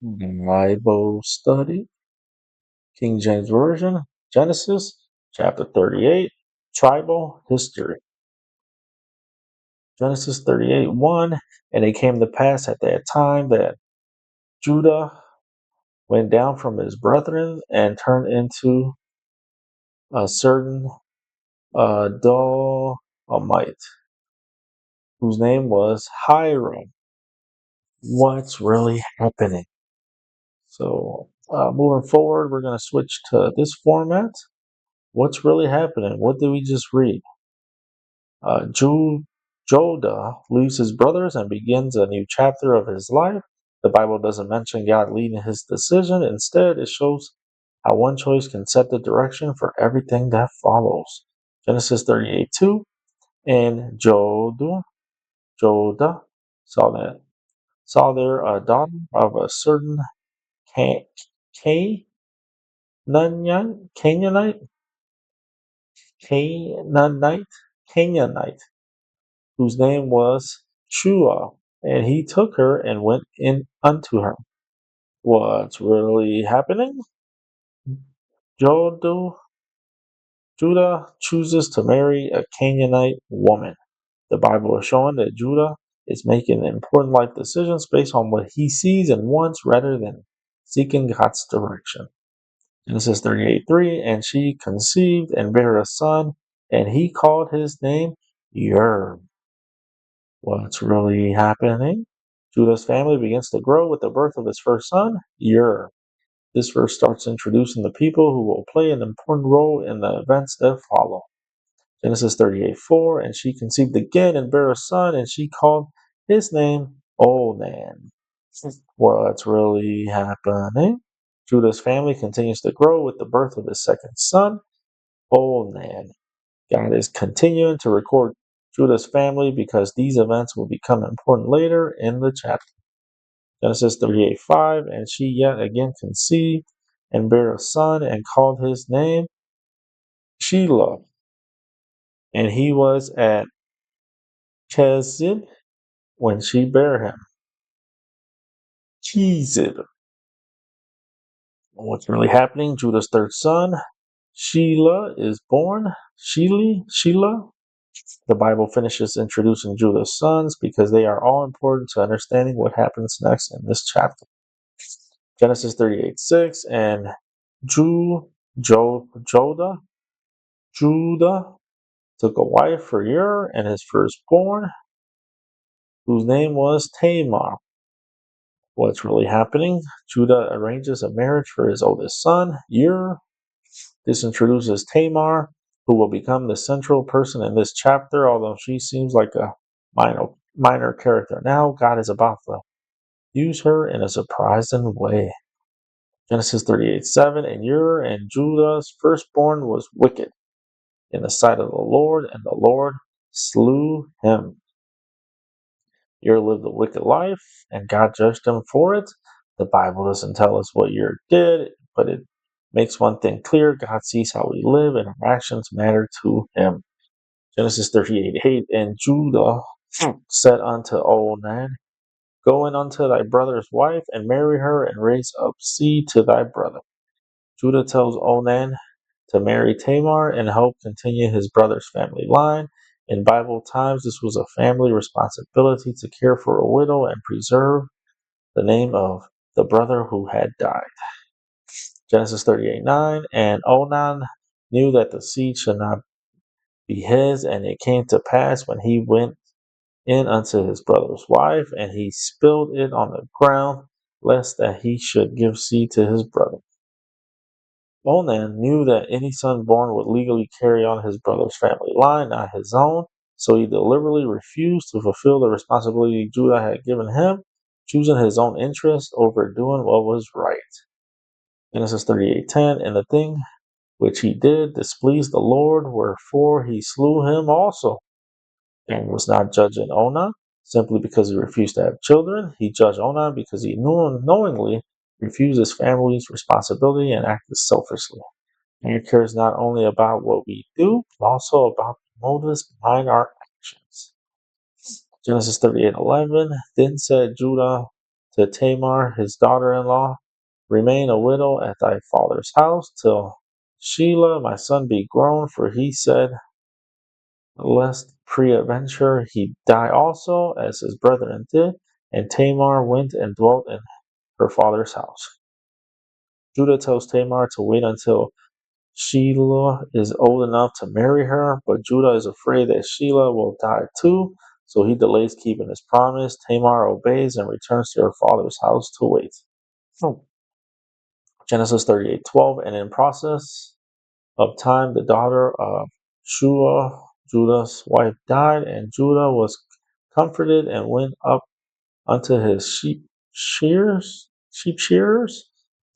Bible study, King James Version, Genesis chapter 38, tribal history. Genesis 38 1. And it came to pass at that time that Judah went down from his brethren and turned into a certain Dolamite, whose name was Hiram. What's really happening? So, moving forward, we're going to switch to this format. What's really happening? What did we just read? Jodah leaves his brothers and begins a new chapter of his life. The Bible doesn't mention God leading his decision. Instead, it shows how one choice can set the direction for everything that follows. Genesis 38 2. And Jodah saw there a daughter of a certain Ca- Canaanite, Canaanite, Canaanite, whose name was Shua, and he took her and went in unto her. What's really happening? Jodo, Judah chooses to marry a Canaanite woman. The Bible is showing that Judah is making important life decisions based on what he sees and wants rather than seeking God's direction. Genesis 38 3. And she conceived and bare a son, and he called his name Yer. What's really happening? Judah's family begins to grow with the birth of his first son, Yer. This verse starts introducing the people who will play an important role in the events that follow. Genesis 38 4. And she conceived again and bare a son, and she called his name Onan. What's really happening? Judah's family continues to grow with the birth of his second son, Onan. God is continuing to record Judah's family because these events will become important later in the chapter. Genesis 38 5. And she yet again conceived and bare a son and called his name Shelah. And he was at Chezib when she bare him. Chezib. What's really happening? Judah's third son, Shelah, is born. Shelah. The Bible finishes introducing Judah's sons because they are all important to understanding what happens next in this chapter. Genesis 38 6. And Jodah, Judah took a wife for Ur and his firstborn, whose name was Tamar. What's really happening? Judah arranges a marriage for his oldest son, Ur. This introduces Tamar, who will become the central person in this chapter, although she seems like a minor character. Now, God is about to use her in a surprising way. Genesis 38 7. And Ur and Judah's firstborn was wicked in the sight of the Lord, and the Lord slew him. Ur lived a wicked life, and God judged him for it. The Bible doesn't tell us what Ur did, but it makes one thing clear: God sees how we live, and our actions matter to him. Genesis 38 8. And Judah said unto Onan, go in unto thy brother's wife, and marry her, and raise up seed to thy brother. Judah tells Onan to marry Tamar and help continue his brother's family line. In Bible times, this was a family responsibility to care for a widow and preserve the name of the brother who had died. Genesis 38 9. And Onan knew that the seed should not be his, and it came to pass when he went in unto his brother's wife, and he spilled it on the ground, lest that he should give seed to his brother. Onan knew that any son born would legally carry on his brother's family line, not his own, so he deliberately refused to fulfill the responsibility Judah had given him, choosing his own interest over doing what was right. Genesis 38:10. And the thing which he did displeased the Lord, wherefore he slew him also. And was not judging Onan simply because he refused to have children. He judged Onan because he knowingly refused his family's responsibility and acted selfishly. God cares not only about what we do, but also about the motives behind our actions. Genesis 38:11. Then said Judah to Tamar his daughter-in-law, remain a widow at thy father's house till Shelah my son be grown, for he said, lest peradventure he die also, as his brethren did. And Tamar went and dwelt in her father's house. Judah tells Tamar to wait until Shelah is old enough to marry her, but Judah is afraid that Shelah will die too, so he delays keeping his promise. Tamar obeys and returns to her father's house to wait. Oh. Genesis 38:12, and in process of time, the daughter of Shua, Judah's wife, died, and Judah was comforted and went up unto his sheep shearers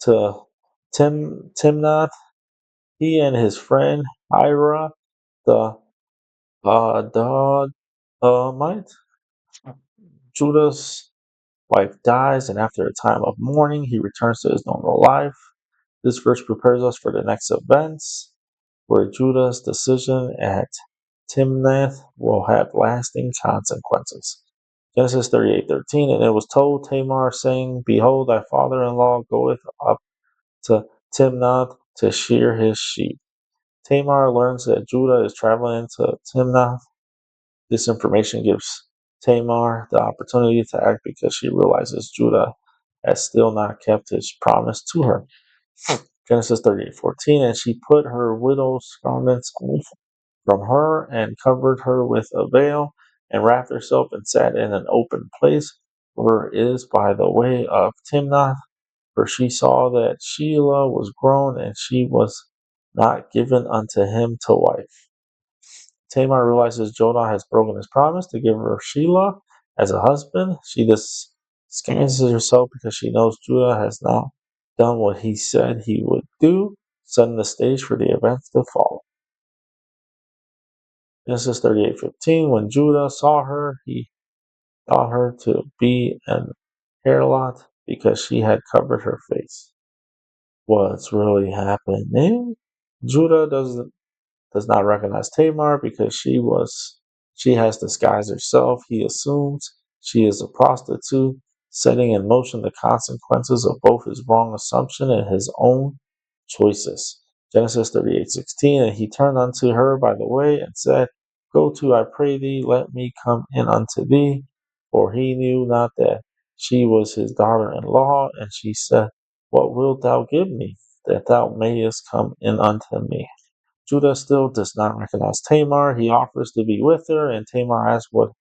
to Timnath, he and his friend Ira the Adadamite. Judah's wife dies, and after a time of mourning, he returns to his normal life. This verse prepares us for the next events, where Judah's decision at Timnath will have lasting consequences. Genesis 38:13, and it was told Tamar, saying, behold, thy father-in-law goeth up to Timnath to shear his sheep. Tamar learns that Judah is traveling to Timnath. This information gives Tamar the opportunity to act because she realizes Judah has still not kept his promise to her. Genesis 38:14, and she put her widow's garments off from her and covered her with a veil and wrapped herself and sat in an open place where is by the way of Timnath, for she saw that Shelah was grown and she was not given unto him to wife. Tamar realizes Judah has broken his promise to give her Shelah as a husband. She disguises herself because she knows Judah has not done what he said he would do, setting the stage for the events to follow. Genesis 38:15, when Judah saw her, he thought her to be an harlot because she had covered her face. What's really happening? Judah does not recognize Tamar because she has disguised herself. He assumes she is a prostitute, setting in motion the consequences of both his wrong assumption and his own choices. Genesis 38:16, and he turned unto her by the way and said, go to, I pray thee, let me come in unto thee. For he knew not that she was his daughter-in-law. And she said, what wilt thou give me, that thou mayest come in unto me? Judah still does not recognize Tamar. He offers to be with her, and Tamar asks what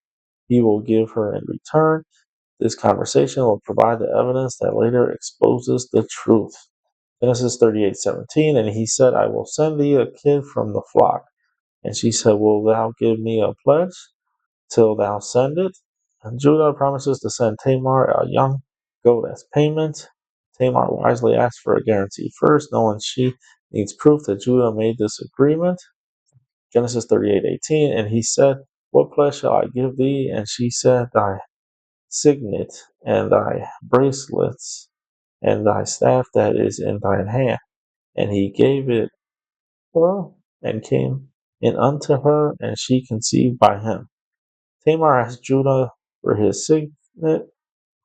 he will give her in return. This conversation will provide the evidence that later exposes the truth. Genesis 38:17, and he said, I will send thee a kid from the flock. And she said, will thou give me a pledge till thou send it? And Judah promises to send Tamar a young goat as payment. Tamar wisely asks for a guarantee first, knowing she needs proof that Judah made this agreement. Genesis 38:18, and he said, what pledge shall I give thee? And she said, thy signet and thy bracelets and thy staff that is in thine hand. And he gave it her and came in unto her, and she conceived by him. Tamar asked Judah for his signet,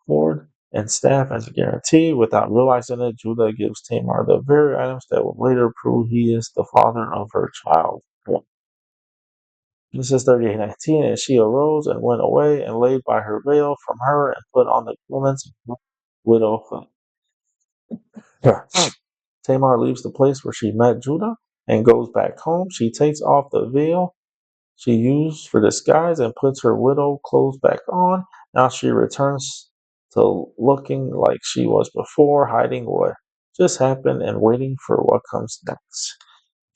cord, and staff as a guarantee. Without realizing it, Judah gives Tamar the very items that will later prove he is the father of her child. Genesis 38:19, and she arose and went away and laid by her veil from her and put on the garments of widowhood. Tamar leaves the place where she met Judah and goes back home. She takes off the veil she used for disguise and puts her widow clothes back on. Now she returns to looking like she was before, hiding what just happened and waiting for what comes next.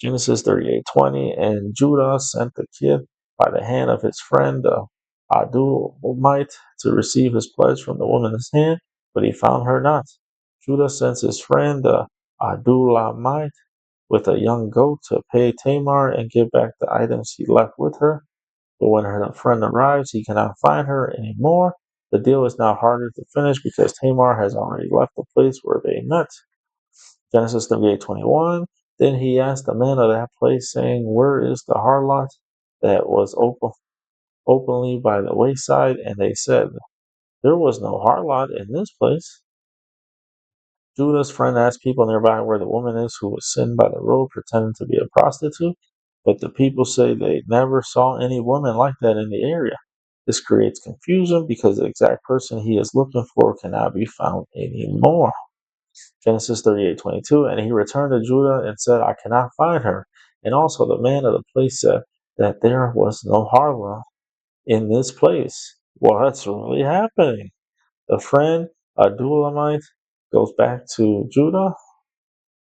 Genesis 38:20, and Judah sent the kid by the hand of his friend the Adullamite to receive his pledge from the woman's hand, but he found her not. Judah sends his friend the Adullamite with a young goat to pay Tamar and give back the items he left with her. But when her friend arrives, he cannot find her anymore. The deal is now harder to finish because Tamar has already left the place where they met. Genesis 38:21. Then he asked the men of that place, saying, where is the harlot that was openly by the wayside? And they said, There was no harlot in this place. Judah's friend asked people nearby where the woman is who was sitting by the road pretending to be a prostitute, but the people say they never saw any woman like that in the area. This creates confusion because the exact person he is looking for cannot be found anymore. Genesis 38:22, and he returned to Judah and said, I cannot find her. And also the man of the place said that there was no harlot in this place. What's really happening? The friend, Adulamite, goes back to Judah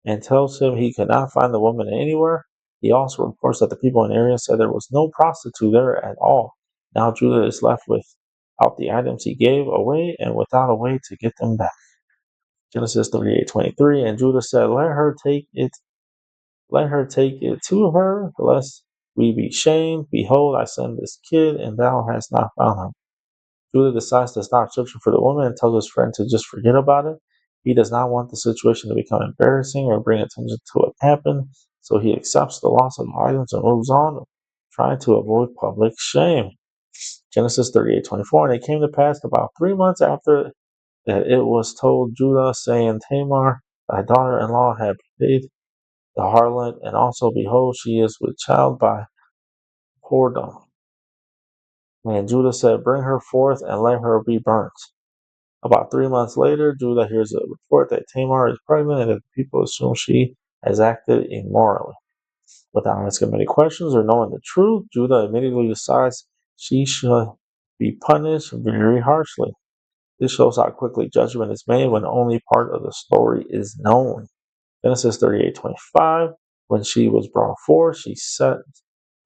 and tells him he cannot find the woman anywhere. He also reports that the people in the area said there was no prostitute there at all. Now Judah is left without the items he gave away and without a way to get them back. Genesis 38:23, and Judah said, let her take it to her, lest we be shamed. Behold, I send this kid, and thou hast not found her. Judah decides to stop searching for the woman and tells his friend to just forget about it. He does not want the situation to become embarrassing or bring attention to what happened, so he accepts the loss of the items and moves on, trying to avoid public shame. Genesis 38:24, and it came to pass about 3 months after that it was told Judah, saying, Tamar, thy daughter-in-law, had played the harlot, and also, behold, she is with child by whoredom. And Judah said, bring her forth and let her be burnt. About 3 months later, Judah hears a report that Tamar is pregnant and that the people assume she has acted immorally. Without asking many questions or knowing the truth, Judah immediately decides she should be punished very harshly. This shows how quickly judgment is made when only part of the story is known. Genesis 38:25, when she was brought forth, she said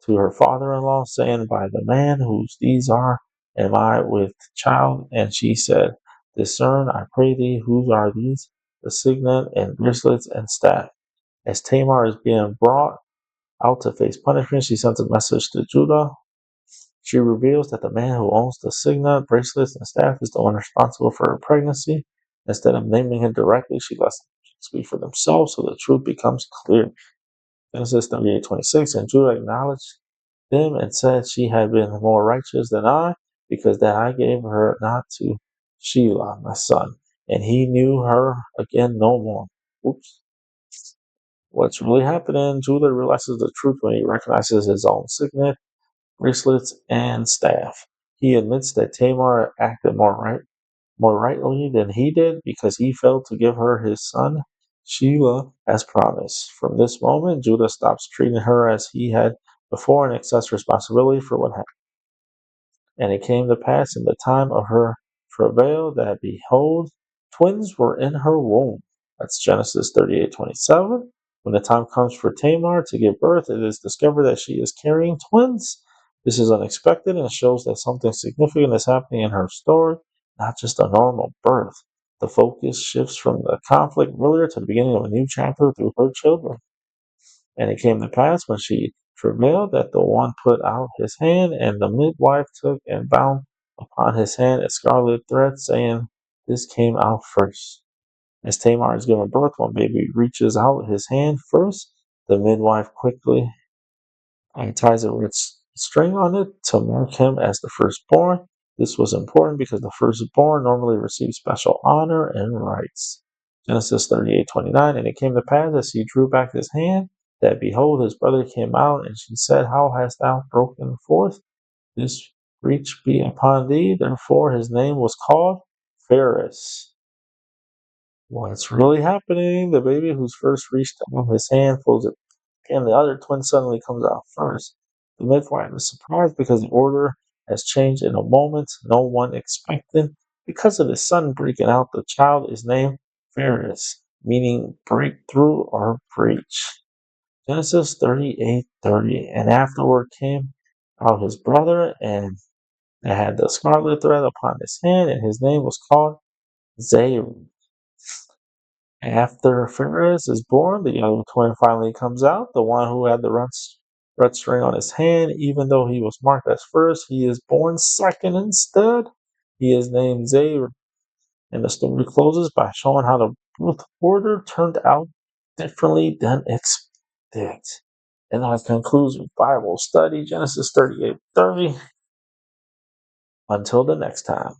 to her father-in-law, saying, by the man whose these are, am I with child? And she said, discern, I pray thee, whose are these? The signet and bracelets and staff. As Tamar is being brought out to face punishment, she sends a message to Judah. She reveals that the man who owns the signet, bracelets, and staff is the one responsible for her pregnancy. Instead of naming him directly, she lets them speak for themselves so the truth becomes clear. Genesis 38:26, and Judah acknowledged them and said she had been more righteous than I, because that I gave her not to Shelah, my son, and he knew her again no more. Oops. What's really happening? Judah realizes the truth when he recognizes his own signet, bracelets, and staff. He admits that Tamar acted more rightly than he did because he failed to give her his son Shelah as promised. From this moment, Judah stops treating her as he had before and accepts responsibility for what happened. And it came to pass in the time of her travail that, behold, twins were in her womb. That's Genesis 38:27. When the time comes for Tamar to give birth, it is discovered that she is carrying twins. This is unexpected and shows that something significant is happening in her story, not just a normal birth. The focus shifts from the conflict earlier to the beginning of a new chapter through her children. And it came to pass when she travailed that the one put out his hand, and the midwife took and bound upon his hand a scarlet thread, saying, this came out first. As Tamar is giving birth, one baby reaches out his hand first. The midwife quickly ties a red string on it to mark him as the firstborn. This was important because the firstborn normally receives special honor and rights. Genesis 38:29, and it came to pass as he drew back his hand, that behold, his brother came out, and she said, how hast thou broken forth? This breach be upon thee. Therefore his name was called Phares. What's really happening? The baby who's first reached out his hand folds it, and the other twin suddenly comes out first. The midwife is surprised because the order has changed in a moment no one expected. Because of the son breaking out, the child is named Phares, meaning breakthrough or breach. Genesis 38:30, and afterward came out his brother, and had the scarlet thread upon his hand, and his name was called Zerah. After Phares is born, the young twin finally comes out, the one who had the red string on his hand. Even though he was marked as first, he is born second instead. He is named Zerah, and the story closes by showing how the birth order turned out differently than expected. And that concludes Bible study, Genesis 38:30. Until the next time.